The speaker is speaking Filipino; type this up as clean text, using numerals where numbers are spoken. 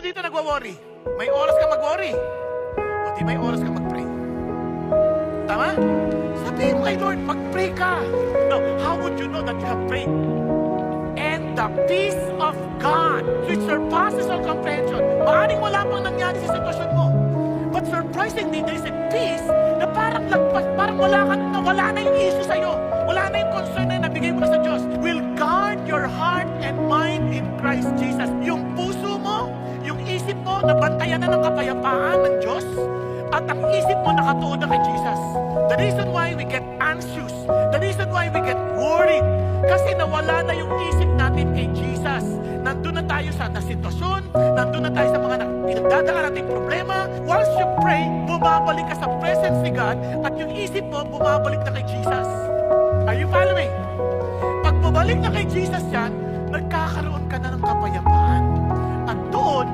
dito nagwa-worry? May oras ka mag-worry. O di may oras ka mag-pray. Tama? Sabihin mo kay Lord, mag-pray ka. Now, how would you know that you have prayed? And the peace of God, which surpasses all comprehension. Maaring wala pang nangyari sa sitwasyon mo. But surprisingly, there is a peace na parang lagpas, parang wala na yung issue sa'yo. Wala na yung concern na nabigay mo na sa Diyos. Will guard your heart and mind in Christ Jesus. Yung puso mo, yung isip mo, nabantayan na ng kapayapaan ng Diyos. At ang isip mo nakatuon na kay Jesus. The reason why we get anxious, the reason why we get worried, kasi nawala na yung isip natin kay Jesus. Nandun na tayo sa sitwasyon, nandun na tayo sa mga pinagdadaan nating problema. Once you pray, bumabalik ka sa presence ni God at yung isip mo, bumabalik na kay Jesus. Are you following? Pag bumalik na kay Jesus yan, nagkakaroon ka na ng kapayapaan. At doon,